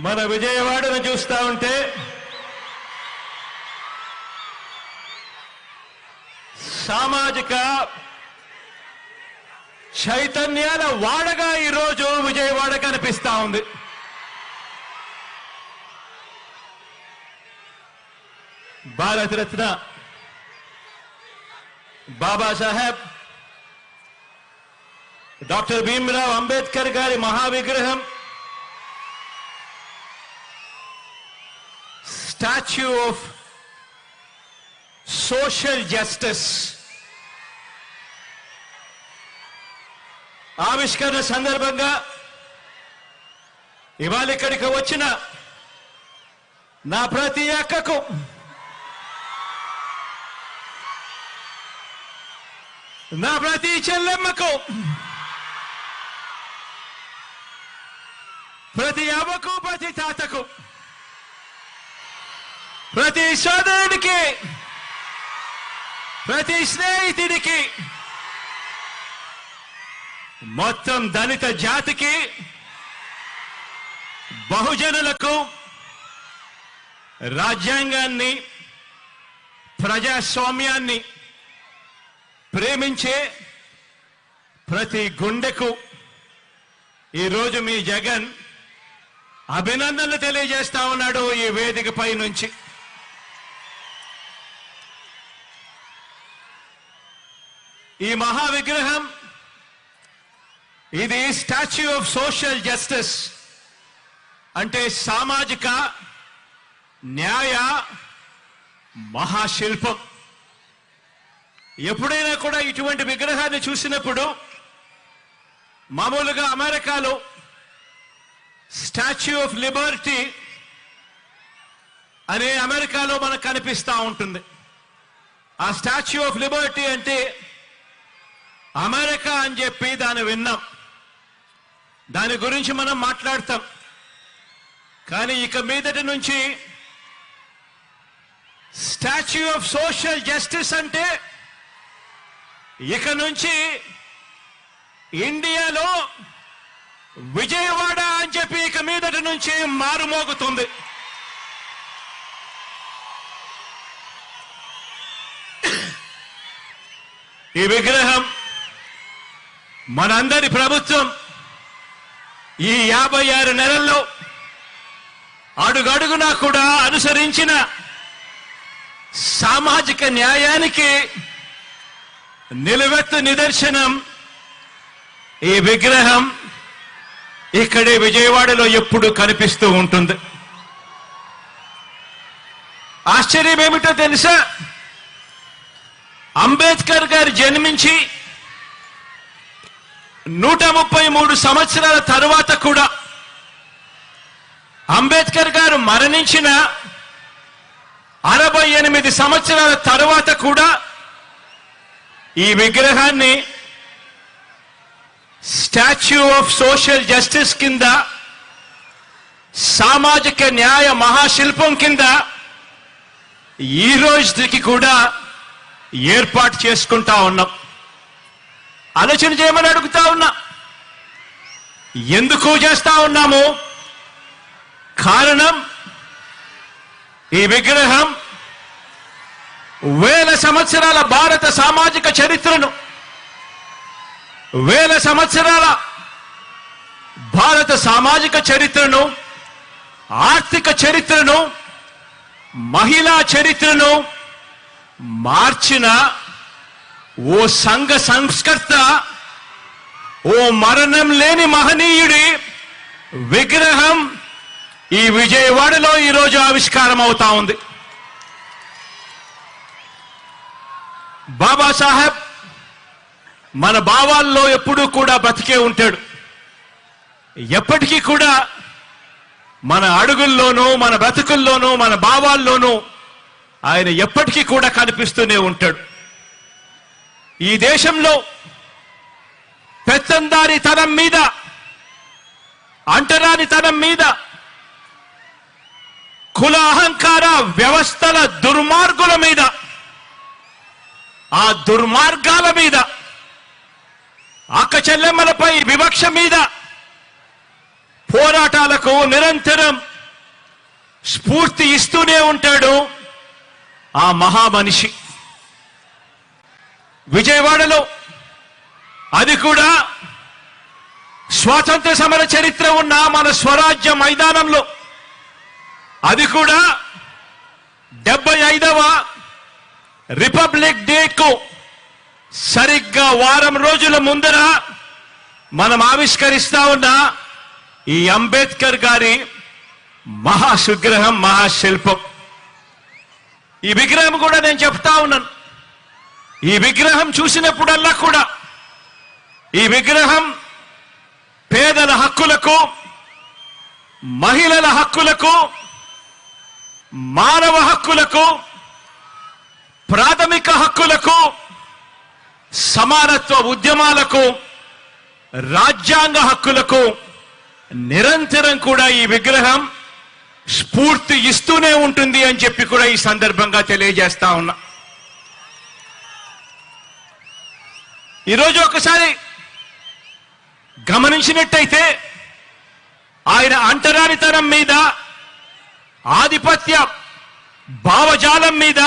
మన విజయవాడను చూస్తా ఉంటే సామాజిక చైతన్యాల వాడగా ఈరోజు విజయవాడ కనిపిస్తా ఉంది. భారతరత్న బాబాసాహెబ్ డాక్టర్ భీమ్రావ్ అంబేద్కర్ గారి మహావిగ్రహం, స్టాచ్యూ ఆఫ్ సోషల్ జస్టిస్ ఆవిష్కరణ సందర్భంగా ఇవాళ ఇక్కడికి వచ్చిన నా ప్రతి అక్కకు, నా ప్రతి చెల్లెమ్మకు, ప్రతి అవ్వకు, ప్రతి తాతకు, ప్రతి సోదరుడికి, ప్రతి స్నేహితుడికి, మొత్తం దళిత జాతికి, బహుజనులకు రాజ్యాంగాన్ని, ప్రజాస్వామ్యాన్ని ప్రేమించే ప్రతి గుండెకు ఈరోజు మీ జగన్ అభినందనలు తెలియజేస్తా ఉన్నాడు ఈ వేదికపై నుంచి. ఈ మహావిగ్రహం, ఇది స్టాచ్యూ ఆఫ్ సోషల్ జస్టిస్ అంటే సామాజిక న్యాయ మహాశిల్పం. ఎప్పుడైనా కూడా ఇటువంటి విగ్రహాన్ని చూసినప్పుడు మామూలుగా అమెరికాలో స్టాచ్యూ ఆఫ్ లిబర్టీ అనే అమెరికాలో మనకు కనిపిస్తూ ఉంటుంది. ఆ స్టాచ్యూ ఆఫ్ లిబర్టీ అంటే అమెరికా అని చెప్పి దాన్ని విన్నాం, దాని గురించి మనం మాట్లాడతాం. కానీ ఇక మీదటి నుంచి స్టాచ్యూ ఆఫ్ సోషల్ జస్టిస్ అంటే ఇక నుంచి ఇండియాలో విజయవాడ అని చెప్పి ఇక మీదటి నుంచి మారుమోగుతుంది. ఈ విగ్రహం మనందరి ప్రభుత్వం ఈ 56 నెలల్లో అడుగడుగునా కూడా అనుసరించిన సామాజిక న్యాయానికి నిలువెత్తు నిదర్శనం ఈ విగ్రహం ఇక్కడే విజయవాడలో ఎప్పుడు కనిపిస్తూ ఉంటుంది. ఆశ్చర్యం ఏమిటో తెలుసా? అంబేద్కర్ గారు జన్మించి 133 సంవత్సరాల తరువాత కూడా, అంబేద్కర్ గారు మరణించిన 68 సంవత్సరాల తరువాత కూడా ఈ విగ్రహాన్ని స్టాచ్యూ ఆఫ్ సోషల్ జస్టిస్ కింద, సామాజిక న్యాయ మహాశిల్పం కింద ఈ రోజుకి కూడా ఏర్పాటు చేసుకుంటా ఉన్నాం. ఆలోచన చేయమని అడుగుతా ఉన్నా. ఎందుకు చేస్తా ఉన్నాము? కారణం, ఈ విగ్రహం వేల సంవత్సరాల భారత సామాజిక చరిత్రను, వేల సంవత్సరాల భారత సామాజిక చరిత్రను, ఆర్థిక చరిత్రను, మహిళా చరిత్రను మార్చిన ఓ సంఘ సంస్కర్త, ఓ మరణం లేని మహనీయుడి విగ్రహం ఈ విజయవాడలో ఈరోజు ఆవిష్కారం అవుతా ఉంది. బాబాసాహెబ్ మన భావాల్లో ఎప్పుడూ కూడా బతికే ఉంటాడు. ఎప్పటికీ కూడా మన అడుగుల్లోనూ, మన బ్రతుకుల్లోనూ, మన భావాల్లోనూ ఆయన ఎప్పటికీ కూడా కనిపిస్తూనే ఉంటాడు. ఈ దేశంలో పెత్తందారితనం మీద, అంటరానితనం మీద, కుల అహంకార వ్యవస్థల దుర్మార్గుల మీద, ఆ దుర్మార్గాల మీద, అక్క చెల్లెమ్మలపై వివక్ష మీద పోరాటాలకు నిరంతరం స్ఫూర్తి ఇస్తూనే ఉంటాడు ఆ మహామనిషి. విజయవాడలో, అది కూడా స్వాతంత్ర సమర చరిత్ర ఉన్న మన స్వరాజ్య మైదానంలో, అది కూడా 75వ రిపబ్లిక్ డేకు సరిగ్గా వారం రోజుల ముందర మనం ఆవిష్కరిస్తా ఉన్న ఈ అంబేద్కర్ గారి మహాసుగ్రహం, మహాశిల్పం. ఈ విగ్రహం కూడా నేను చెప్తా ఉన్నాను, ఈ విగ్రహం చూసినప్పుడల్లా కూడా ఈ విగ్రహం పేదల హక్కులకు, మహిళల హక్కులకు, మానవ హక్కులకు, ప్రాథమిక హక్కులకు, సమానత్వ ఉద్యమాలకు, రాజ్యాంగ హక్కులకు నిరంతరం కూడా ఈ విగ్రహం స్ఫూర్తి ఇస్తూనే ఉంటుంది అని చెప్పి కూడా ఈ సందర్భంగా తెలియజేస్తా ఉన్నా. ఈరోజు ఒకసారి గమనించినట్టయితే ఆయన అంటరానితనం మీద, ఆధిపత్య భావజాలం మీద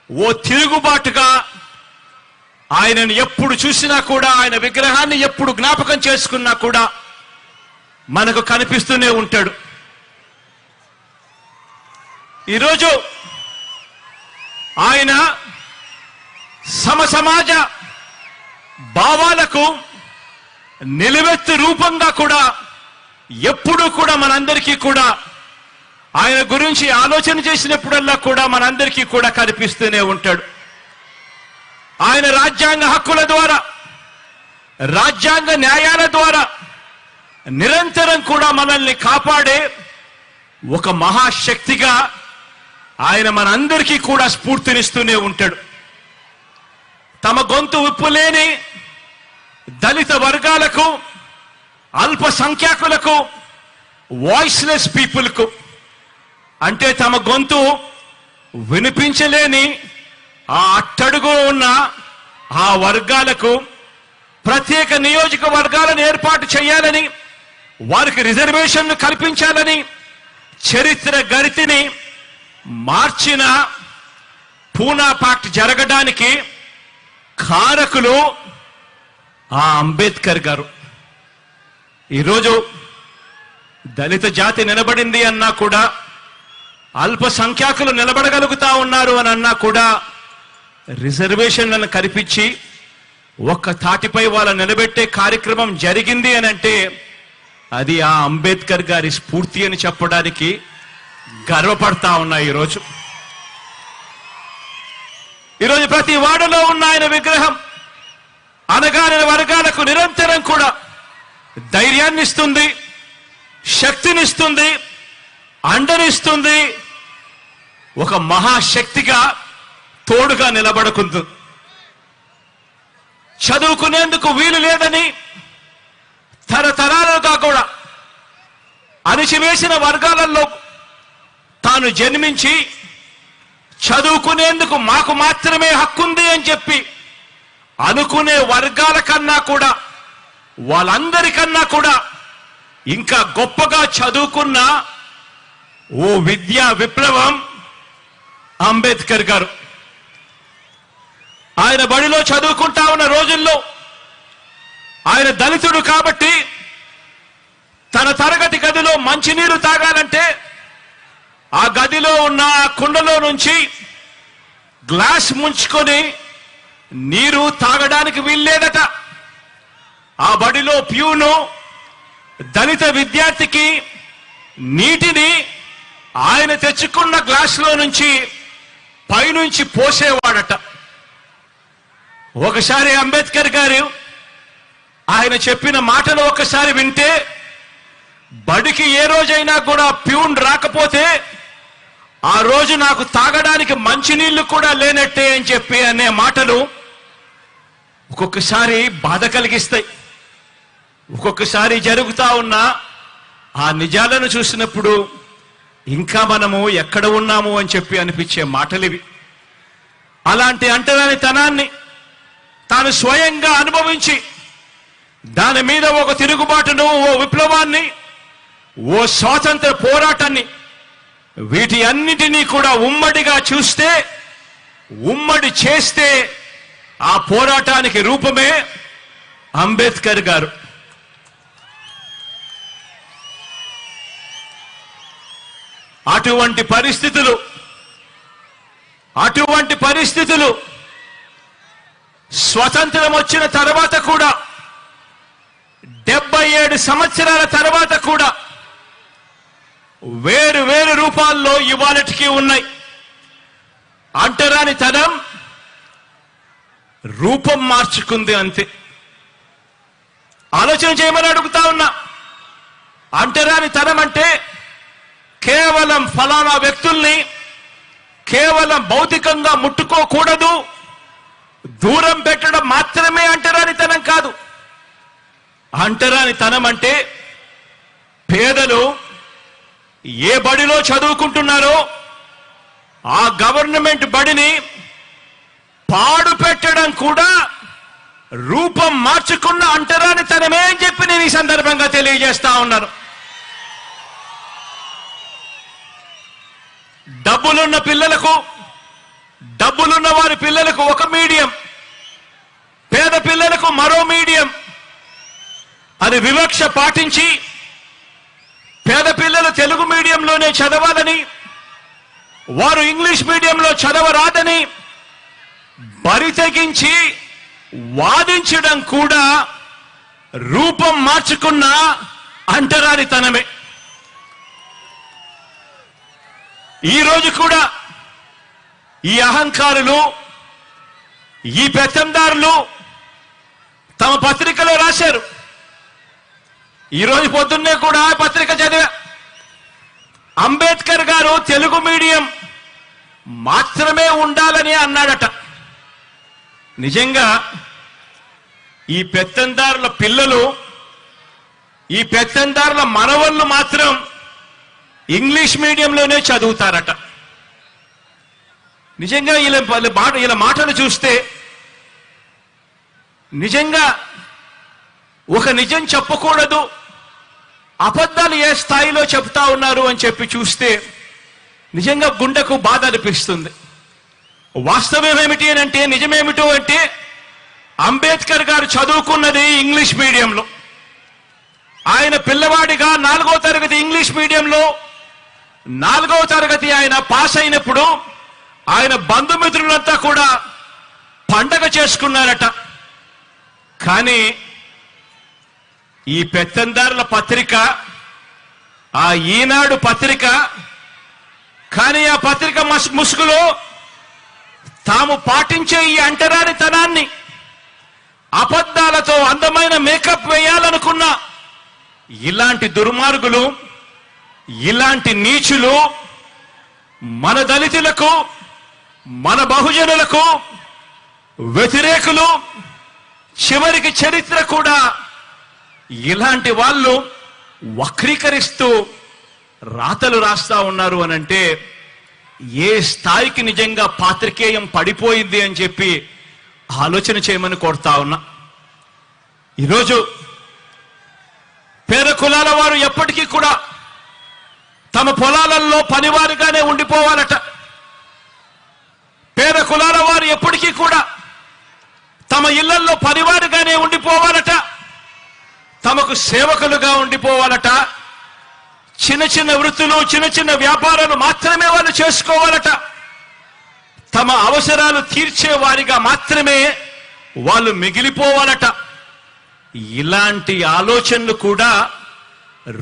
ఓ తిరుగుబాటుగా ఆయనను ఎప్పుడు చూసినా కూడా, ఆయన విగ్రహాన్ని ఎప్పుడు జ్ఞాపకం చేసుకున్నా కూడా మనకు కనిపిస్తూనే ఉంటాడు. ఈరోజు ఆయన సమసమాజ భావాలకు నిలువెత్తు రూపంగా కూడా ఎప్పుడూ కూడా మనందరికీ కూడా ఆయన గురించి ఆలోచన చేసినప్పుడల్లా కూడా మనందరికీ కూడా కనిపిస్తూనే ఉంటాడు. ఆయన రాజ్యాంగ హక్కుల ద్వారా, రాజ్యాంగ న్యాయాల ద్వారా నిరంతరం కూడా మనల్ని కాపాడే ఒక మహాశక్తిగా ఆయన మనందరికీ కూడా స్ఫూర్తినిస్తూనే ఉంటాడు. తమ గొంతు విప్పులేని దళిత వర్గాలకు, అల్పసంఖ్యాకులకు, వాయిస్లెస్ పీపుల్కు, అంటే తమ గొంతు వినిపించలేని ఆ అట్టడుగు ఉన్న ఆ వర్గాలకు ప్రత్యేక నియోజకవర్గాలను ఏర్పాటు చేయాలని, వారికి రిజర్వేషన్లు కల్పించాలని చరిత్ర గరితిని మార్చిన పూనా పాక్ట్ జరగడానికి కారకులు ఆ అంబేద్కర్ గారు. ఈరోజు దళిత జాతి నిలబడింది అన్నా కూడా, అల్పసంఖ్యాకులు నిలబడగలుగుతా ఉన్నారు అని అన్నా కూడా, రిజర్వేషన్లను కల్పించి ఒక్క తాటిపై వాళ్ళ నిలబెట్టే కార్యక్రమం జరిగింది అని అంటే అది ఆ అంబేద్కర్ గారి స్ఫూర్తి అని చెప్పడానికి గర్వపడతా ఉన్నా. ఈరోజు ప్రతి వాడలో ఉన్న ఆయన విగ్రహం అణగారిన వర్గాలకు నిరంతరం కూడా ధైర్యాన్ని ఇస్తుంది, శక్తినిస్తుంది, అండనిస్తుంది, ఒక మహాశక్తిగా తోడుగా నిలబడుకుంటుంది. చదువుకునేందుకు వీలు లేదని తరతరాలుగా కూడా అణిచివేసిన వర్గాలలో తాను జన్మించి చదువుకునేందుకు మాకు మాత్రమే హక్కుంది అని చెప్పి అనుకునే వర్గాల కన్నా కూడా, వాళ్ళందరికన్నా కూడా ఇంకా గొప్పగా చదువుకున్న ఓ విద్యా విప్లవం అంబేద్కర్ గారు. ఆయన బడిలో చదువుకుంటా ఉన్న రోజుల్లో ఆయన దళితుడు కాబట్టి తన తరగతి గదిలో మంచినీరు తాగాలంటే ఆ గదిలో ఉన్న కుండలో నుంచి గ్లాస్ ముంచుకొని నీరు తాగడానికి వీల్లేదట. ఆ బడిలో ప్యూను దళిత విద్యార్థికి నీటిని ఆయన తెచ్చుకున్న గ్లాసులో నుంచి పైనుంచి పోసేవాడట. ఒకసారి అంబేద్కర్ గారు ఆయన చెప్పిన మాటలు ఒకసారి వింటే, బడికి ఏ రోజైనా కూడా ప్యూన్ రాకపోతే ఆ రోజు నాకు తాగడానికి మంచినీళ్లు కూడా లేనట్టే అని చెప్పి అనే మాటలు ఒక్కొక్కసారి బాధ కలిగిస్తాయి. ఒక్కొక్కసారి జరుగుతా ఉన్న ఆ నిజాలను చూసినప్పుడు ఇంకా మనము ఎక్కడ ఉన్నాము అని చెప్పి అనిపించే మాటలివి. అలాంటి అంటరానితనాన్ని తాను స్వయంగా అనుభవించి దాని మీద ఒక తిరుగుబాటును, ఓ విప్లవాన్ని ఓ స్వాతంత్ర పోరాటాన్ని వీటి అన్నిటినీ కూడా ఉమ్మడిగా చూస్తే, ఉమ్మడి చేస్తే ఆ పోరాటానికి రూపమే అంబేద్కర్ గారు. అటువంటి పరిస్థితులు స్వతంత్రం వచ్చిన తర్వాత కూడా 77 సంవత్సరాల తర్వాత కూడా వేరు రూపాల్లో ఇవాళటికి ఉన్నాయి. అంటరానితనం రూపం మార్చుకుంది అంతే. ఆలోచన చేయమని అడుగుతా ఉన్నా. అంటరానితనం అంటే కేవలం ఫలానా వ్యక్తుల్ని కేవలం భౌతికంగా ముట్టుకోకూడదు, దూరం పెట్టడం మాత్రమే అంటరానితనం కాదు. అంటరానితనం అంటే పేదలు ఏ బడిలో చదువుకుంటున్నారో ఆ గవర్నమెంట్ బడిని పాడు పెట్టడం కూడా రూపం మార్చుకున్న అంటరానితనమే అని చెప్పి నేను ఈ సందర్భంగా తెలియజేస్తా ఉన్నాను. డబ్బులున్న వారి పిల్లలకు ఒక మీడియం, పేద పిల్లలకు మరో మీడియం అని వివక్ష పాటించి పేద పిల్లలు తెలుగు మీడియంలోనే చదవాలని, వారు ఇంగ్లీష్ మీడియంలో చదవరాదని బరి తెగించి వాదించడం కూడా రూపం మార్చుకున్న అంటరానితనమే. ఈరోజు కూడా ఈ అహంకారులు, ఈ పెత్తందారులు తమ పత్రికలో రాశారు. ఈరోజు పొద్దున్నే కూడా పత్రిక చదివా. అంబేద్కర్ గారు తెలుగు మీడియం మాత్రమే ఉండాలని అన్నాడట. నిజంగా ఈ పెత్తందారుల పిల్లలు, ఈ పెత్తందారుల మనవళ్ళు మాత్రం ఇంగ్లీష్ మీడియంలోనే చదువుతారట. నిజంగా ఇలా మాటలు చూస్తే నిజంగా ఒక నిజం చెప్పకూడదు, అబద్ధాలు ఏ స్థాయిలో చెప్తా ఉన్నారు అని చెప్పి చూస్తే నిజంగా గుండెకు బాధ అనిపిస్తుంది. వాస్తవం ఏమిటి అని అంటే, నిజమేమిటో అంటే అంబేద్కర్ గారు చదువుకున్నది ఇంగ్లీష్ మీడియంలో. ఆయన పిల్లవాడిగా 4వ తరగతి ఇంగ్లీష్ మీడియంలో 4వ తరగతి ఆయన పాస్ అయినప్పుడు ఆయన బంధుమిత్రులంతా కూడా పండగ చేసుకున్నారట. కానీ ఈ పెత్తందారుల పత్రిక, ఆ ఈనాడు పత్రిక, కానీ ఆ పత్రిక ముసుగులో తాము పాటించే ఈ అంటరానితనాన్ని, అబద్ధాలతో అందమైన మేకప్ వేయాలనుకున్న ఇలాంటి దుర్మార్గులు, ఇలాంటి నీచులు మన దళితులకు, మన బహుజనులకు వ్యతిరేకులు, చివరికి చరిత్ర కూడా ఇలాంటి వాళ్ళు వక్రీకరిస్తూ రాతలు రాస్తా ఉన్నారు అనంటే ఏ స్థాయికి నిజంగా పాత్రికేయం పడిపోయింది అని చెప్పి ఆలోచన చేయమని కోరుతా ఉన్నా. ఈరోజు పేద కులాల వారు ఎప్పటికీ కూడా తమ పొలాలలో పనివారిగానే ఉండిపోవాలట. పేద కులాల వారు ఎప్పటికీ కూడా తమ ఇళ్లలో పనివారిగానే ఉండిపోవాలట. తమకు సేవకులుగా ఉండిపోవాలట. చిన్న చిన్న వృత్తులు, చిన్న చిన్న వ్యాపారాలు మాత్రమే వాళ్ళు చేసుకోవాలట. తమ అవసరాలు తీర్చే వారిగా మాత్రమే వాళ్ళు మిగిలిపోవాలట. ఇలాంటి ఆలోచనలు కూడా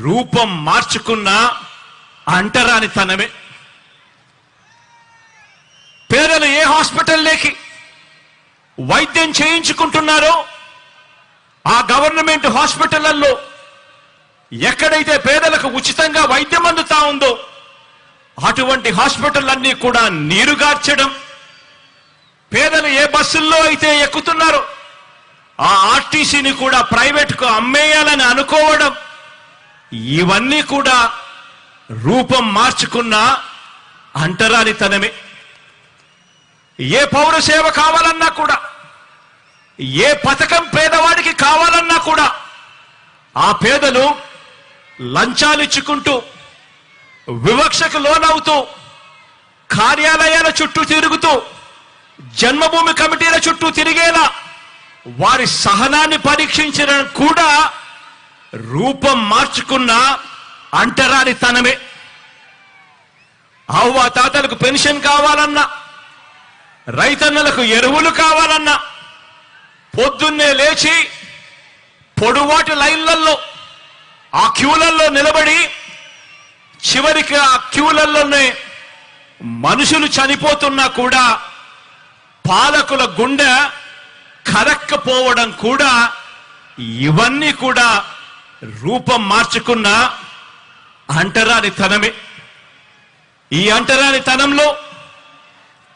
రూపం మార్చుకున్న అంటరానితనమే. పేదలు ఏ హాస్పిటల్లోకి వైద్యం చేయించుకుంటున్నారో ఆ గవర్నమెంట్ హాస్పిటళ్లలో ఎక్కడైతే పేదలకు ఉచితంగా వైద్యం అందుతా ఉందో అటువంటి హాస్పిటల్లన్నీ కూడా నీరుగార్చడం, పేదలు ఏ బస్సుల్లో అయితే ఎక్కుతున్నారో ఆ ఆర్టీసీని కూడా ప్రైవేట్కు అమ్మేయాలని అనుకోవడం, ఇవన్నీ కూడా రూపం మార్చుకున్న అంటరానితనమే. ఏ పౌర సేవ కావాలన్నా కూడా, ఏ పథకం పేదవాడికి కావాలన్నా కూడా ఆ పేదలు లంచాలు ఇచ్చుకుంటూ వివక్షకు లోనవుతూ కార్యాలయాల చుట్టూ తిరుగుతూ జన్మభూమి కమిటీల చుట్టూ తిరిగేలా వారి సహనాన్ని పరీక్షించడం కూడా రూపం మార్చుకున్న అంటరానితనమే. అవ్వ తాతలకు పెన్షన్ కావాలన్నా, రైతన్నలకు ఎరువులు కావాలన్నా పొద్దున్నే లేచి పొడువాటి లైన్లలో ఆ క్యూలల్లో నిలబడి చివరికి ఆ క్యూలలోనే మనుషులు చనిపోతున్నా కూడా పాలకుల గుండె కరక్కపోవడం కూడా ఇవన్నీ కూడా రూపం మార్చుకున్న అంటరానితనమే. ఈ అంటరానితనంలో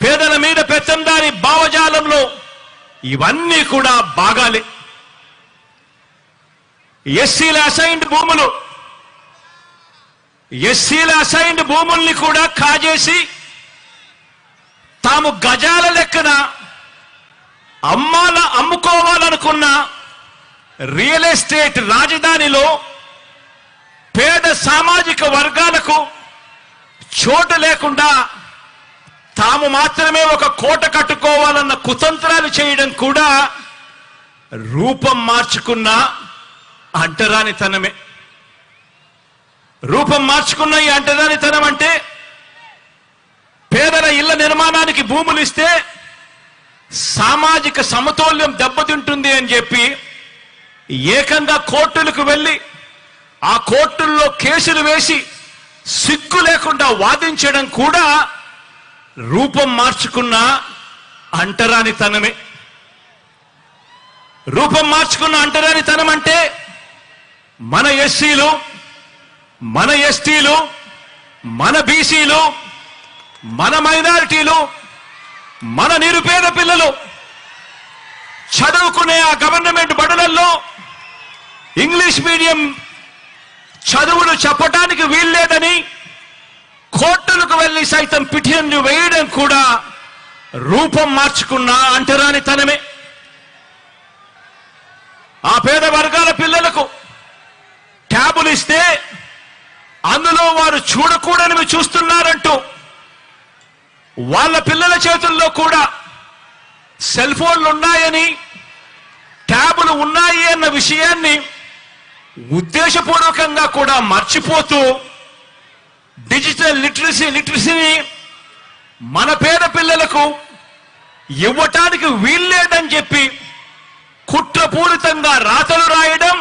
పేదల మీద పెత్తందారి భావజాలంలో ఇవన్నీ కూడా భాగాలే. ఎస్సీల అసైన్డ్ భూముల్ని కూడా కాజేసి తాము గజాల లెక్కన అమ్ముకోవాలనుకున్న రియల్ ఎస్టేట్ రాజధానిలో పేద సామాజిక వర్గాలకు చోటు లేకుండా తాము మాత్రమే ఒక కోట కట్టుకోవాలన్న కుతంత్రాలు చేయడం కూడా రూపం మార్చుకున్న అంటరానితనమే. రూపం మార్చుకున్న ఈ అంటరానితనం అంటే పేదల ఇళ్ల నిర్మాణానికి భూములు ఇస్తే సామాజిక సమతౌల్యం దెబ్బతింటుంది అని చెప్పి ఏకంగా కోర్టులకు వెళ్ళి ఆ కోర్టుల్లో కేసులు వేసి సిగ్గు లేకుండా వాదించడం కూడా రూపం మార్చుకున్న అంటరానితనమే. రూపం మార్చుకున్న అంటరానితనం అంటే మన ఎస్సీలు, మన ఎస్టీలు, మన బీసీలు, మన మైనారిటీలు, మన నిరుపేద పిల్లలు చదువుకునే ఆ గవర్నమెంట్ బడులలో ఇంగ్లీష్ మీడియం చదువులు చెప్పడానికి వీల్లేదని కోర్టులకు వెళ్లి సైతం పిటిషన్లు వేయడం కూడా రూపం మార్చుకున్న అంటరానితనమే. ఆ పేద వర్గాల పిల్లలకు ట్యాబులు ఇస్తే అందులో వారు చూడకూడనివి చూస్తున్నారంటూ వాళ్ళ పిల్లల చేతుల్లో కూడా సెల్ ఫోన్లు ఉన్నాయని, ట్యాబులు ఉన్నాయి అన్న విషయాన్ని ఉద్దేశపూర్వకంగా కూడా మర్చిపోతూ డిజిటల్ లిటరసీని మన పేద పిల్లలకు ఇవ్వటానికి వీల్లేదని చెప్పి కుట్రపూరితంగా రాతలు రాయడం,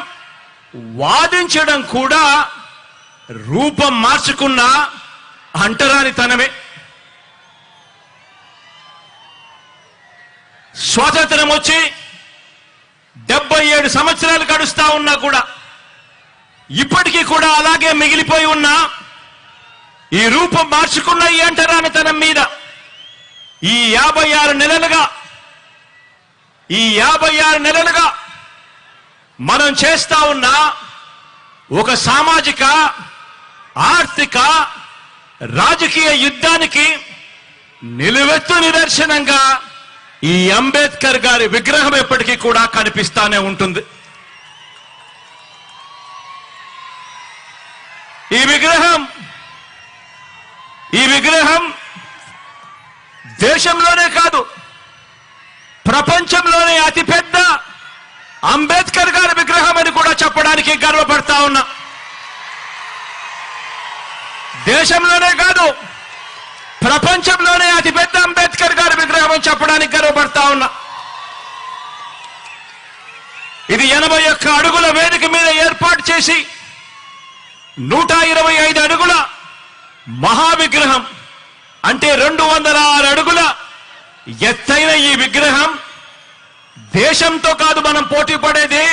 వాదించడం కూడా రూపం మార్చుకున్న అంటరానితనమే. స్వాతంత్రం వచ్చి 77 సంవత్సరాలు గడుస్తా ఉన్నా కూడా ఇప్పటికీ కూడా అలాగే మిగిలిపోయి ఉన్న ఈ రూపం మార్చుకున్న ఈ అంటరానితనం మీద ఈ 56 నెలలుగా మనం చేస్తా ఉన్న ఒక సామాజిక, ఆర్థిక, రాజకీయ యుద్ధానికి నిలువెత్తు నిదర్శనంగా ఈ అంబేద్కర్ గారి విగ్రహం ఎప్పటికీ కూడా కనిపిస్తానే ఉంటుంది. ఈ విగ్రహం దేశంలోనే కాదు ప్రపంచంలోనే అతిపెద్ద అంబేద్కర్ గారి విగ్రహం అని కూడా చెప్పడానికి గర్వపడతా ఉన్నా. దేశంలోనే కాదు ప్రపంచంలోనే అతిపెద్ద అంబేద్కర్ గారి విగ్రహం అని చెప్పడానికి గర్వపడతా ఉన్నా. ఇది 81 అడుగుల వేదిక మీద ఏర్పాటు చేసి 125 అడుగుల మహావిగ్రహం అంటే 206 అడుగుల ఎత్తైన ఈ విగ్రహం దేశంతో కాదు మనం పోటీ పడేది,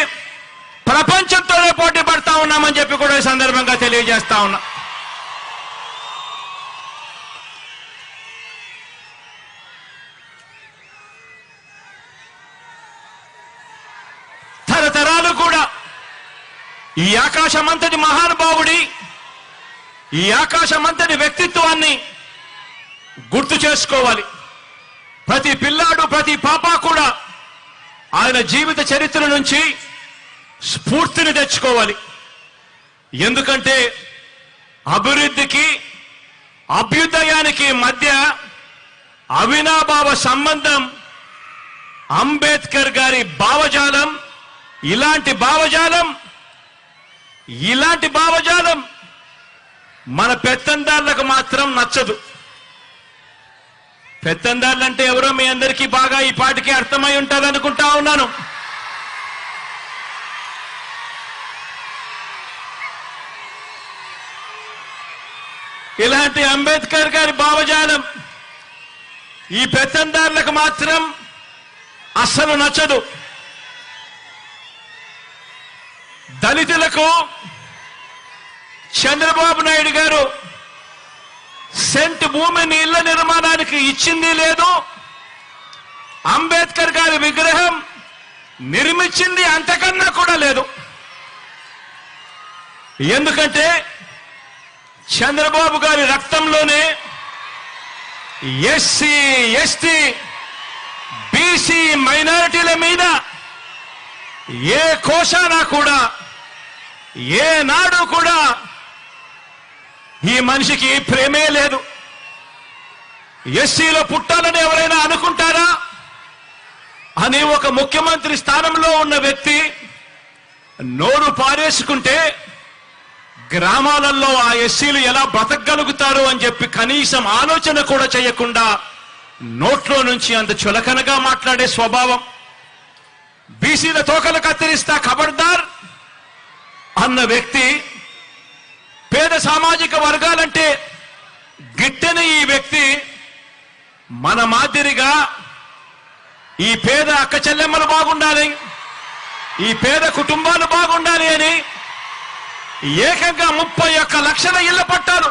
ప్రపంచంతోనే పోటీ పడతా ఉన్నామని చెప్పి కూడా ఈ సందర్భంగా తెలియజేస్తా ఉన్నా. తరతరాలు కూడా ఈ ఆకాశమంతటి మహానుభావుడి, ఈ ఆకాశమంతటి వ్యక్తిత్వాన్ని గుర్తు చేసుకోవాలి. ప్రతి పిల్లాడు, ప్రతి పాప కూడా ఆయన జీవిత చరిత్ర నుంచి స్ఫూర్తిని తెచ్చుకోవాలి. ఎందుకంటే అభివృద్ధికి అభ్యుదయానికి మధ్య అవినాభావ సంబంధం అంబేద్కర్ గారి భావజాలం. ఇలాంటి భావజాలం మన పెత్తందారులకు మాత్రం నచ్చదు. పెత్తందారులు అంటే ఎవరో మీ అందరికీ బాగా ఈ పాటికి అర్థమై ఉంటుంది అనుకుంటా ఉన్నాను. ఇలాంటి అంబేద్కర్ గారి భావజాలం ఈ పెత్తందారులకు మాత్రం అస్సలు నచ్చదు. దళితులకు చంద్రబాబు నాయుడు గారు సెంట్ భూమిని ఇళ్ల నిర్మాణానికి ఇచ్చింది లేదు, అంబేద్కర్ గారి విగ్రహం నిర్మించింది అంతకన్నా కూడా లేదు. ఎందుకంటే చంద్రబాబు గారి రక్తంలోనే ఎస్సీ, ఎస్టీ, బీసీ మైనారిటీల మీద ఏ కోశానా కూడా ఏ నాడు కూడా ఈ మనిషికి ప్రేమే లేదు. ఎస్సీలో పుట్టాలని ఎవరైనా అనుకుంటారా అని ఒక ముఖ్యమంత్రి స్థానంలో ఉన్న వ్యక్తి నోరు పారేసుకుంటే గ్రామాలలో ఆ ఎస్సీలు ఎలా బ్రతకగలుగుతారు అని చెప్పి కనీసం ఆలోచన కూడా చేయకుండా నోట్లో నుంచి అంత చులకనగా మాట్లాడే స్వభావం. బీసీల తోకలు కత్తిరిస్తా ఖబర్దార్ అన్న వ్యక్తి, పేద సామాజిక వర్గాలంటే గిట్టని ఈ వ్యక్తి మన మాదిరిగా ఈ పేద అక్క చెల్లెమ్మలు బాగుండాలి, ఈ పేద కుటుంబాలు బాగుండాలి అని ఏకంగా 31 లక్షల ఇళ్ల పట్టాలు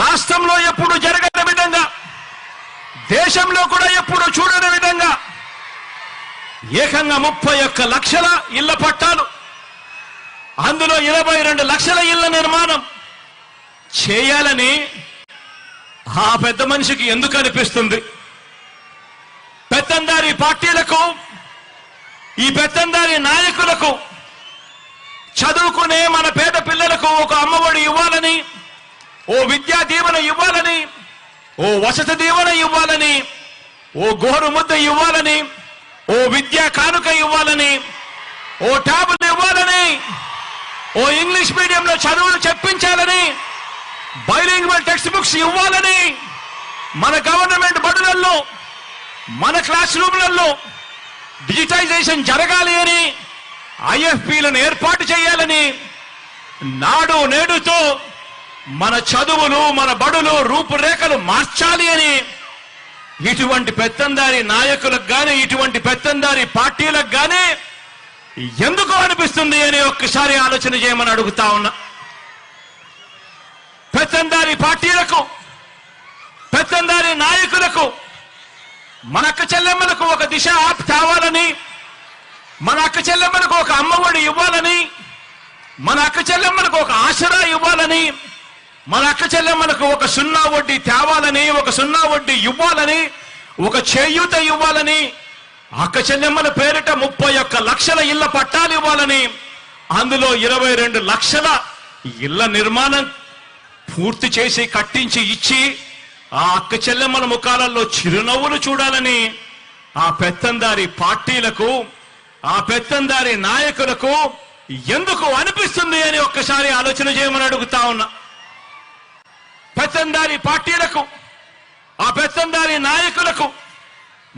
రాష్ట్రంలో ఎప్పుడు జరగని విధంగా, దేశంలో కూడా ఎప్పుడు చూడని విధంగా ఏకంగా 31 లక్షల ఇళ్ల పట్టాలు, అందులో 22 లక్షల ఇళ్ల నిర్మాణం చేయాలని ఆ పెద్ద మనిషికి ఎందుకు అనిపిస్తుంది? పెత్తందారి పార్టీలకు, ఈ పెత్తందారి నాయకులకు చదువుకునే మన పేద పిల్లలకు ఒక అమ్మఒడి ఇవ్వాలని, ఓ విద్యా దీవెన ఇవ్వాలని, ఓ వసతి దీవెన ఇవ్వాలని, ఓ గోరు ముద్ద ఇవ్వాలని, ఓ విద్యా కానుక ఇవ్వాలని, ఓ ట్యాబులు ఇవ్వాలని, ఓ ఇంగ్లీష్ మీడియంలో చదువులు చెప్పించాలని, బైలింగ్వల్ టెక్స్ట్ బుక్స్ ఇవ్వాలని, మన గవర్నమెంట్ బడులలో మన క్లాస్ రూమ్లలో డిజిటైజేషన్ జరగాలి అని, ఐఎఫ్పీలను ఏర్పాటు చేయాలని, నాడు నేడుతో మన చదువులు మన బడులు రూపురేఖలు మార్చాలి అని ఇటువంటి పెత్తందారి నాయకులకు గాని, ఇటువంటి పెత్తందారి పార్టీలకు గాని ఎందుకు అనిపిస్తుంది అని ఒక్కసారి ఆలోచన చేయమని అడుగుతా ఉన్నా. పెత్తందారి పార్టీలకు, పెత్తందారి నాయకులకు మన అక్క చెల్లెమ్మలకు ఒక దిశ ఆప్ తేవాలని, మన అక్క చెల్లెమ్మలకు ఒక అమ్మఒడి ఇవ్వాలని, మన అక్క చెల్లెమ్మలకు ఒక ఆసరా ఇవ్వాలని, మన అక్క చెల్లెమ్మలకు ఒక 0 వడ్డీ తేవాలని, ఒక 0 వడ్డీ ఇవ్వాలని, ఒక చేయూత ఇవ్వాలని, అక్క చెల్లెమ్మల పేరిట 31 లక్షల ఇళ్ల పట్టాలు ఇవ్వాలని, అందులో 22 లక్షల ఇళ్ల నిర్మాణం పూర్తి చేసి కట్టించి ఇచ్చి ఆ అక్క చెల్లెమ్మల ముఖాలలో చిరునవ్వులు చూడాలని ఆ పెత్తందారి పార్టీలకు, ఆ పెత్తందారి నాయకులకు ఎందుకు అనిపిస్తుంది అని ఒక్కసారి ఆలోచన చేయమని అడుగుతా ఉన్నా. పెత్తందారి పార్టీలకు, ఆ పెత్తందారి నాయకులకు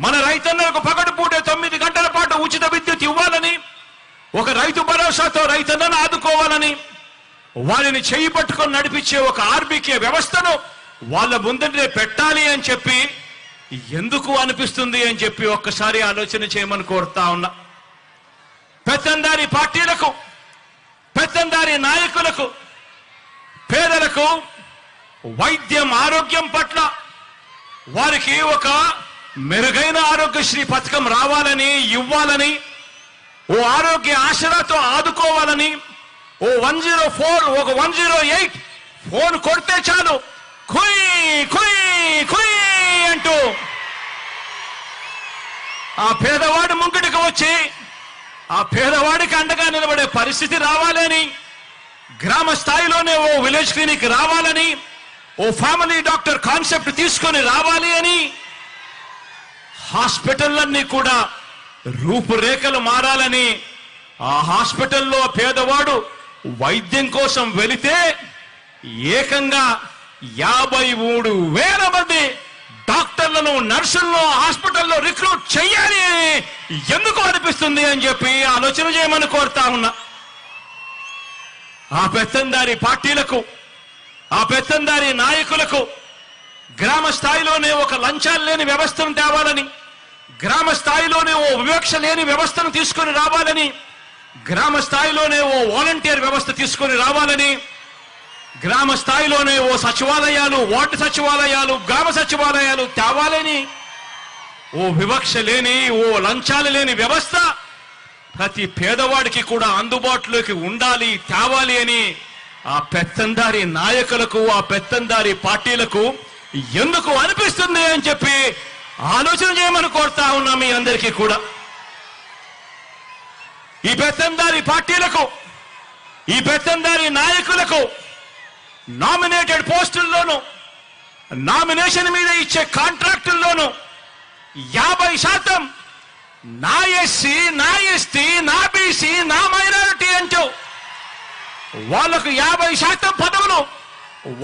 మన రైతన్నలకు పగటిపూట 9 గంటల పాటు ఉచిత విద్యుత్ ఇవ్వాలని, ఒక రైతు భరోసాతో రైతన్నను ఆదుకోవాలని, వారిని చేయి పట్టుకొని నడిపించే ఒక ఆర్బీకే వ్యవస్థను వాళ్ళ ముందరే పెట్టాలి అని చెప్పి ఎందుకు అనిపిస్తుంది అని చెప్పి ఒక్కసారి ఆలోచన చేయమని కోరుతా ఉన్నా. పెత్తందారి పార్టీలకు, పెత్తందారి నాయకులకు, పేదలకు వైద్యం ఆరోగ్యం పట్ల వారికి ఒక మెరుగైన ఆరోగ్యశ్రీ పథకం రావాలని, ఇవ్వాలని, ఓ ఆరోగ్య ఆసరాతో ఆదుకోవాలని, ఓ 104 ఒక 108 ఫోన్ కొడితే చాలు కుయ్ కుయ్ కుయ్ అంటూ ఆ పేదవాడు ముంగిటికి వచ్చి ఆ పేదవాడికి అండగా నిలబడే పరిస్థితి రావాలని, గ్రామ స్థాయిలోనే ఓ విలేజ్ క్లినిక్ రావాలని, ఓ ఫ్యామిలీ డాక్టర్ కాన్సెప్ట్ తీసుకొని రావాలి అని, హాస్పిటల్లన్నీ కూడా రూపురేఖలు మారాలని, ఆ హాస్పిటల్లో పేదవాడు వైద్యం కోసం వెళితే ఏకంగా 53,000 మంది డాక్టర్లను, నర్సులను హాస్పిటల్లో రిక్రూట్ చెయ్యాలి ఎందుకు అనిపిస్తుంది అని చెప్పి ఆలోచన చేయమని కోరుతా ఉన్నా. ఆ పెత్తందారి పార్టీలకు, ఆ పెత్తందారి నాయకులకు గ్రామ స్థాయిలోనే ఒక లంచాలు లేని వ్యవస్థను తేవాలని, గ్రామ స్థాయిలోనే ఓ వివక్ష లేని వ్యవస్థను తీసుకొని రావాలని, గ్రామ స్థాయిలోనే ఓ వాలంటీర్ వ్యవస్థ తీసుకొని రావాలని, గ్రామ స్థాయిలోనే ఓ సచివాలయాలు, వార్డు సచివాలయాలు, గ్రామ సచివాలయాలు తేవాలని, ఓ వివక్ష లేని, ఓ లంచాలు లేని వ్యవస్థ ప్రతి పేదవాడికి కూడా అందుబాటులోకి ఉండాలి, తేవాలి అని ఆ పెత్తందారి నాయకులకు, ఆ పెత్తందారి పార్టీలకు ఎందుకు అనిపిస్తుంది అని చెప్పి ఆలోచన చేయమని కోరుతా ఉన్నా మీ అందరికీ కూడా. ఈ పెత్తందారి పార్టీలకు, ఈ పెత్తందారి నాయకులకు నామినేటెడ్ పోస్టుల్లోనూ, నామినేషన్ మీద ఇచ్చే కాంట్రాక్టుల్లోనూ 50% నా ఎస్సీ, నా ఎస్టీ, నా బీసీ, నా మైనారిటీ అంటూ వాళ్లకు 50% పదవులు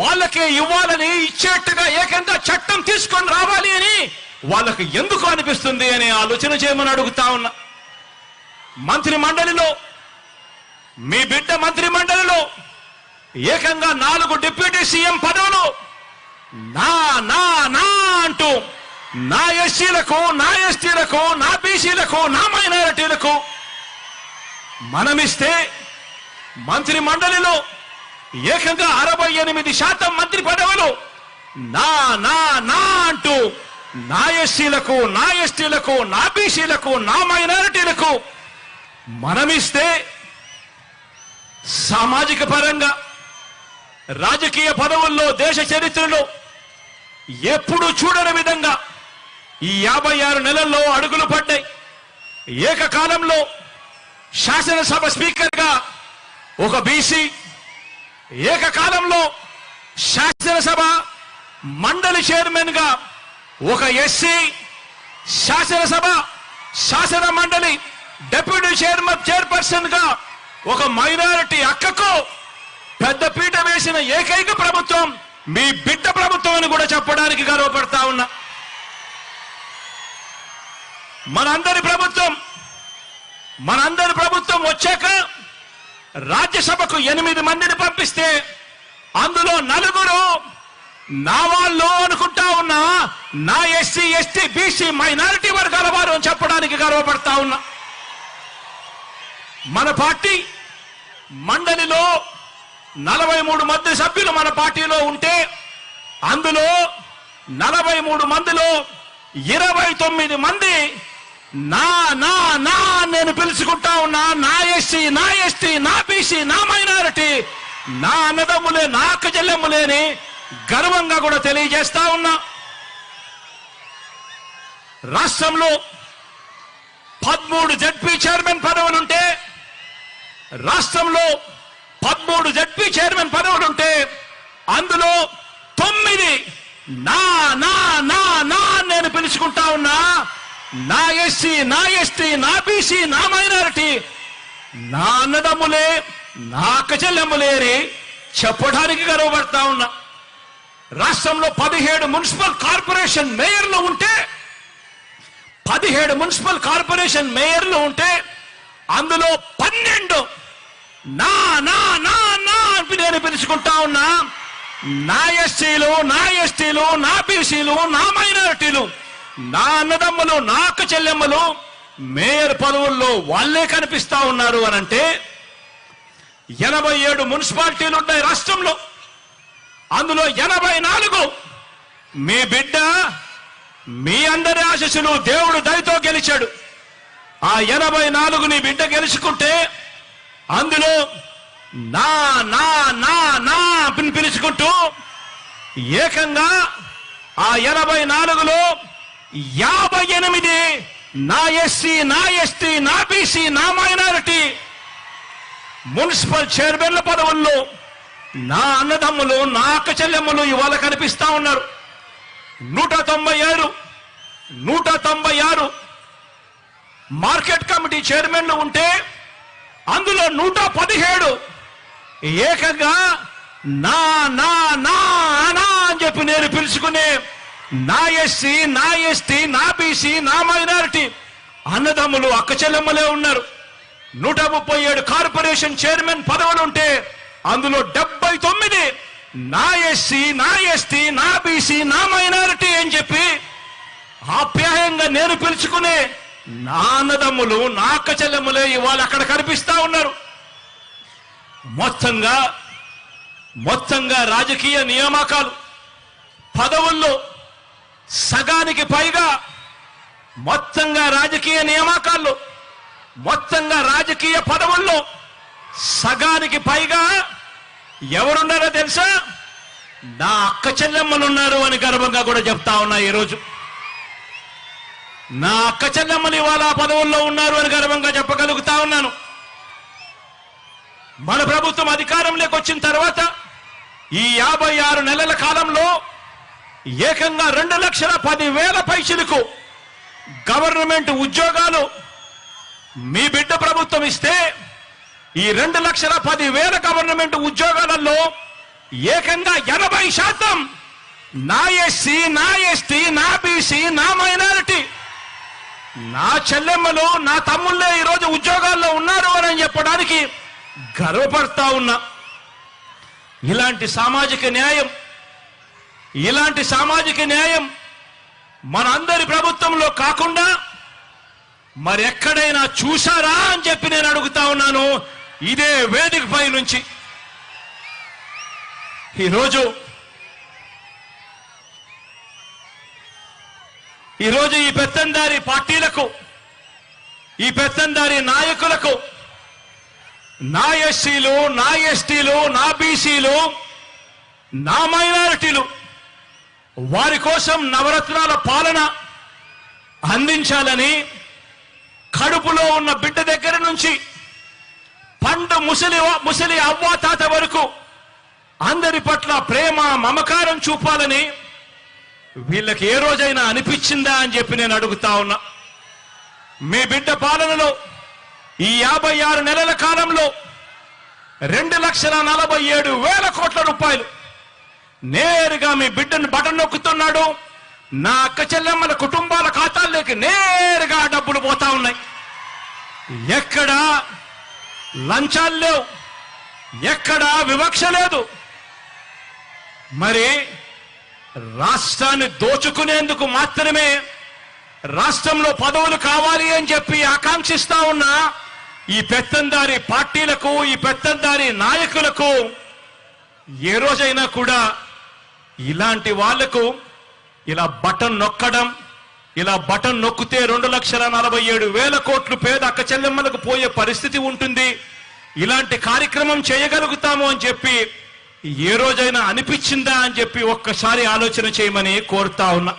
వాళ్ళకే ఇవ్వాలని, ఇచ్చేట్టుగా ఏకంగా చట్టం తీసుకొని రావాలి అని వాళ్ళకు ఎందుకు అనిపిస్తుంది అని ఆలోచన చేయమని అడుగుతా ఉన్నా. మంత్రి మండలిలో, మీ బిడ్డ మంత్రి మండలిలో ఏకంగా 4 డిప్యూటీ సీఎం పదవులు నా నా నా అంటూ నా ఎస్సీలకు, నా ఎస్టీలకు, నా బీసీలకు, నా మైనారిటీలకు మనమిస్తే, మంత్రి మండలిలో ఏకంగా 68% మంత్రి పదవులు నా నా నా అంటూ నా ఎస్సీలకు, నా ఎస్టీలకు, నా బీసీలకు, నా మైనారిటీలకు మనమిస్తే, సామాజిక పరంగా రాజకీయ పదవుల్లో దేశ చరిత్రలో ఎప్పుడు చూడని విధంగా ఈ 56 నెలల్లో అడుగులు పడ్డాయి. ఏకకాలంలో శాసనసభ స్పీకర్గా ఒక బీసీ, ఏకకాలంలో శాసనసభ మండలి చైర్మన్ గా ఒక ఎస్సీ, శాసనసభ శాసన మండలి డిప్యూటీ చైర్పర్సన్ గా ఒక మైనారిటీ అక్కకు పెద్దపీట వేసిన ఏకైక ప్రభుత్వం మీ బిడ్డ ప్రభుత్వం అని కూడా చెప్పడానికి గర్వపడతా ఉన్నా. మనందరి ప్రభుత్వం వచ్చాక రాజ్యసభకు 8 మందిని పంపిస్తే అందులో 4 నా వాళ్ళు అనుకుంటా ఉన్నా, నా ఎస్సీ, ఎస్టీ, బీసీ, మైనారిటీ వర్గాల వారు అని చెప్పడానికి గర్వపడతా ఉన్నా. మన పార్టీ మండలిలో 43 మంది సభ్యులు మన పార్టీలో ఉంటే అందులో 43 మందిలో 29 మంది నా నా నా నేను పిలుచుకుంటా ఉన్నా, నా ఎస్సీ, నా ఎస్టీ, నా బీసీ, నా మైనారిటీ, నా అన్నదమ్ములే, నా అక్క చెల్లెమ్ములేని గర్వంగా కూడా తెలియజేస్తా ఉన్నా. రాష్ట్రంలో 13 జడ్పీ చైర్మన్ పదవులుంటే, రాష్ట్రంలో 13 జడ్పీ చైర్మన్ పదవులుంటే అందులో 9 నా నా నా నా నేను పిలుచుకుంటా ఉన్నా, నా ఎస్సీ, నా ఎస్టీ, నా బీసీ, నా మైనారిటీ, నా అన్నదమ్ములే, నా అక్క చెల్లెమ్ములేని చెప్పడానికి గర్వపడతా ఉన్నా. రాష్ట్రంలో 17 మున్సిపల్ కార్పొరేషన్ మేయర్లు ఉంటే, 17 మున్సిపల్ కార్పొరేషన్ మేయర్లు ఉంటే అందులో 12 నా నా నా నా నేను పిలుచుకుంటా ఉన్నా, నా ఎస్సీలు, నా ఎస్టీలు, నా బీసీలు, నా మైనారిటీలు, నా అన్నదమ్ములు, నా అక్క చెల్లెమ్మలు మేయర్ పదవుల్లో వాళ్లే కనిపిస్తా ఉన్నారు అనంటే 87 మున్సిపాలిటీలు ఉన్నాయి రాష్ట్రంలో. అందులో 84 మీ బిడ్డ, మీ అందరి ఆశీస్సులు దేవుడు దయతో గెలిచాడు. ఆ 84 నీ బిడ్డ గెలుచుకుంటే అందులో నా నా నా నా పిలుచుకుంటూ ఏకంగా ఆ 84లో 58 నా ఎస్సీ, నా ఎస్టీ, నా బీసీ, నా మైనారిటీ మున్సిపల్ చైర్మన్ల పదవుల్లో నా అన్నదమ్ములు, నా అక్క చెల్లెమ్మలు ఇవాళ కనిపిస్తా ఉన్నారు. 196 మార్కెట్ కమిటీ చైర్మన్లు ఉంటే అందులో 117 ఏకంగా నా నా నా నా అని చెప్పి నేను పిలుచుకునే నా ఎస్సీ, నా ఎస్టీ, నా బీసీ, నా మైనారిటీ అన్నదమ్ములు, అక్క చెల్లెమ్మలే ఉన్నారు. 137 కార్పొరేషన్ చైర్మన్ పదవులు ఉంటే అందులో 79 నా ఎస్సీ, నా ఎస్టీ, నా బీసీ, నా మైనారిటీ అని చెప్పి ఆప్యాయంగా నేను పిలుచుకునే నా అన్నదమ్ములు, నా అక్క చెల్లెమ్మలే ఇవాళ అక్కడ కనిపిస్తా ఉన్నారు. మొత్తంగా రాజకీయ నియామకాలు పదవుల్లో సగానికి పైగా మొత్తంగా రాజకీయ నియామకాల్లో మొత్తంగా రాజకీయ పదవుల్లో సగానికి పైగా ఎవరున్నారో తెలుసా? నా అక్క చెల్లెమ్మలు ఉన్నారు అని గర్వంగా కూడా చెప్తా ఉన్నా. ఈరోజు నా అక్క చెల్లెమ్మలు ఇవాళ పదవుల్లో ఉన్నారు అని గర్వంగా చెప్పగలుగుతా ఉన్నాను. మన ప్రభుత్వం అధికారంలోకి వచ్చిన తర్వాత ఈ 56 నెలల కాలంలో ఏకంగా 2,10,000 పైచిలకు గవర్నమెంట్ ఉద్యోగాలు మీ బిడ్డ ప్రభుత్వం ఇస్తే ఈ 2,10,000 గవర్నమెంట్ ఉద్యోగాలలో ఏకంగా 80% నా ఎస్సీ, నా ఎస్టీ, నా బీసీ, నా మైనారిటీ నా చెల్లెమ్మలు, నా తమ్ముళ్ళే ఈరోజు ఉద్యోగాల్లో ఉన్నారు అని చెప్పడానికి గర్వపడతా ఉన్నా. ఇలాంటి సామాజిక న్యాయం మనందరి ప్రభుత్వంలో కాకుండా మరెక్కడైనా చూశారా అని చెప్పి నేను అడుగుతా ఉన్నాను ఇదే వేదికపై నుంచి. ఈరోజు ఈ పెత్తందారి పార్టీలకు, ఈ పెత్తందారి నాయకులకు నా ఎస్సీలు, నా ఎస్టీలు, నా బీసీలు, నా మైనారిటీలు వారి కోసం నవరత్నాల పాలన అందించాలని కడుపులో ఉన్న బిడ్డ దగ్గర నుంచి పండు ముసలి అవ్వ తాత వరకు అందరి పట్ల ప్రేమ మమకారం చూపాలని వీళ్ళకి ఏ రోజైనా అనిపించిందా అని చెప్పి నేను అడుగుతా ఉన్నా. మీ బిడ్డ పాలనలో ఈ 56 నెలల కాలంలో 2,47,000 కోట్ల రూపాయలు నేరుగా మీ బిడ్డను బటన్ నొక్కుతున్నాడు. నా అక్క చెల్లెమ్మల కుటుంబాల ఖాతాల్లోకి నేరుగా డబ్బులు పోతా ఉన్నాయి. ఎక్కడా లంచాలు లేవు, ఎక్కడా వివక్ష లేదు. మరి రాష్ట్రాన్ని దోచుకునేందుకు మాత్రమే రాష్ట్రంలో పదవులు కావాలి అని చెప్పి ఆకాంక్షిస్తా ఉన్న ఈ పెత్తందారి పార్టీలకు, ఈ పెత్తందారి నాయకులకు ఏ రోజైనా కూడా ఇలాంటి వాళ్లకు ఇలా బటన్ నొక్కడం, ఇలా బటన్ నొక్కితే 2,47,000 కోట్లు పేద అక్క చెల్లెమ్మలకు పోయే పరిస్థితి ఉంటుంది, ఇలాంటి కార్యక్రమం చేయగలుగుతాము అని చెప్పి ఏ రోజైనా అనిపించిందా అని చెప్పి ఒక్కసారి ఆలోచన చేయమని కోరుతా ఉన్నా.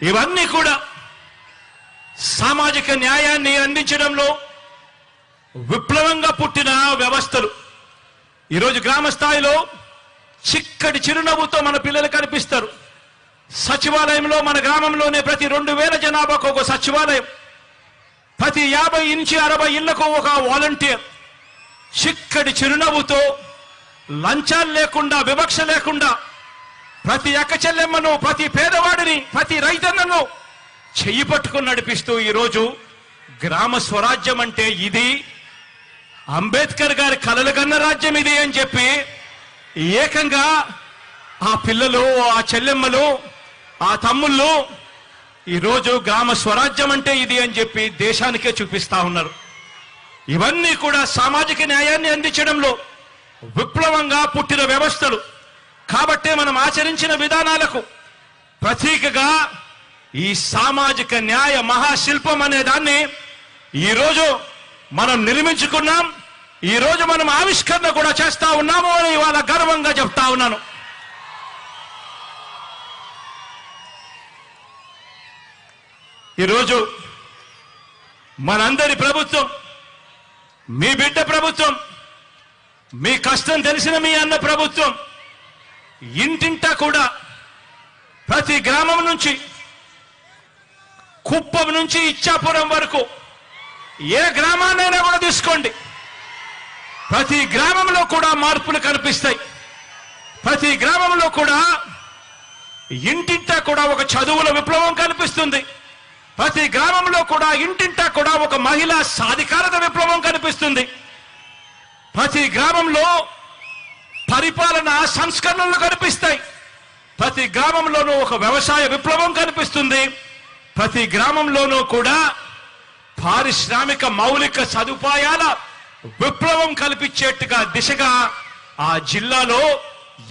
ఇవన్నీ కూడా సామాజిక న్యాయాన్ని అందించడంలో విప్లవంగా పుట్టిన వ్యవస్థలు. ఈరోజు గ్రామ స్థాయిలో చిక్కటి చిరునవ్వుతో మన పిల్లలు కనిపిస్తారు. సచివాలయంలో మన గ్రామంలోనే ప్రతి 2,000 జనాభాకు ఒక సచివాలయం, ప్రతి 50 నుంచి 60 ఇళ్లకు ఒక వాలంటీర్. చిక్కటి చిరునవ్వుతో, లంచాలు లేకుండా, వివక్ష లేకుండా ప్రతి అక్క చెల్లెమ్మను, ప్రతి పేదవాడిని, ప్రతి రైతన్నను చెయ్యి పట్టుకుని నడిపిస్తూ ఈరోజు గ్రామ స్వరాజ్యం అంటే ఇది, అంబేద్కర్ గారి కలలు కన్న రాజ్యం ఇది అని చెప్పి ఏకంగా ఆ పిల్లలు, ఆ చెల్లెమ్మలు, ఆ తమ్ముళ్ళు ఈరోజు గ్రామ స్వరాజ్యం అంటే ఇది అని చెప్పి దేశానికే చూపిస్తా ఉన్నారు. ఇవన్నీ కూడా సామాజిక న్యాయాన్ని అందించడంలో విప్లవంగా పుట్టిన వ్యవస్థలు. కాబట్టే మనం ఆచరించిన విధానాలకు ప్రతీకగా ఈ సామాజిక న్యాయ మహాశిల్పం అనే దాన్ని ఈరోజు మనం నిర్మించుకున్నాం. ఈరోజు మనం ఆవిష్కరణ కూడా చేస్తా ఉన్నాము అని ఇవాళ గర్వంగా చెప్తా ఉన్నాను. ఈరోజు మనందరి ప్రభుత్వం, మీ బిడ్డ ప్రభుత్వం, మీ కష్టం తెలిసిన మీ అన్న ప్రభుత్వం ఇంటింటా కూడా ప్రతి గ్రామం నుంచి కుప్పం నుంచి ఇచ్చాపురం వరకు ఏ గ్రామాన్నైనా కూడా తీసుకోండి, ప్రతి గ్రామంలో కూడా మార్పులు కనిపిస్తాయి. ప్రతి గ్రామంలో కూడా ఇంటింటా కూడా ఒక చదువుల విప్లవం కనిపిస్తుంది. ప్రతి గ్రామంలో కూడా ఇంటింటా కూడా ఒక మహిళా సాధికారత విప్లవం కనిపిస్తుంది. ప్రతి గ్రామంలో పరిపాలన సంస్కరణలు కనిపిస్తాయి. ప్రతి గ్రామంలోనూ ఒక వ్యవసాయ విప్లవం కనిపిస్తుంది. ప్రతి గ్రామంలోనూ కూడా పారిశ్రామిక మౌలిక సదుపాయాల విప్లవం కల్పించేట్టుగా దిశగా ఆ జిల్లాలో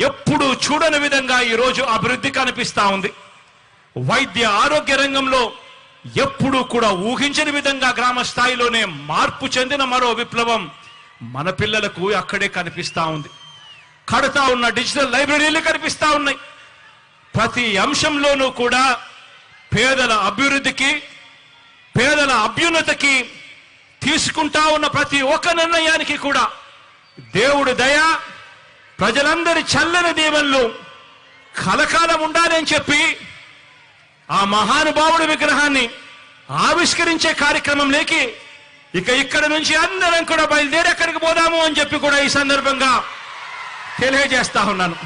ఎప్పుడూ చూడని విధంగా ఈరోజు అభివృద్ధి కనిపిస్తా ఉంది. వైద్య ఆరోగ్య రంగంలో ఎప్పుడూ కూడా ఊహించని విధంగా గ్రామ స్థాయిలోనే మార్పు చెందిన మరో విప్లవం మన పిల్లలకు అక్కడే కనిపిస్తా ఉంది. కడతా ఉన్న డిజిటల్ లైబ్రరీలు కనిపిస్తా ఉన్నాయి. ప్రతి అంశంలోనూ కూడా పేదల అభివృద్ధికి, పేదల అభ్యున్నతికి తీసుకుంటా ఉన్న ప్రతి ఒక్క నిర్ణయానికి కూడా దేవుడి దయ, ప్రజలందరి చల్లని దీవెనలు కలకాలం ఉండాలని చెప్పి ఆ మహానుభావుడి విగ్రహాన్ని ఆవిష్కరించే కార్యక్రమంలోకి ఇక్కడ నుంచి అందరం కూడా బయలుదేరి ఎక్కడికి పోదాము అని చెప్పి కూడా ఈ సందర్భంగా తెలియజేస్తా ఉన్నాను.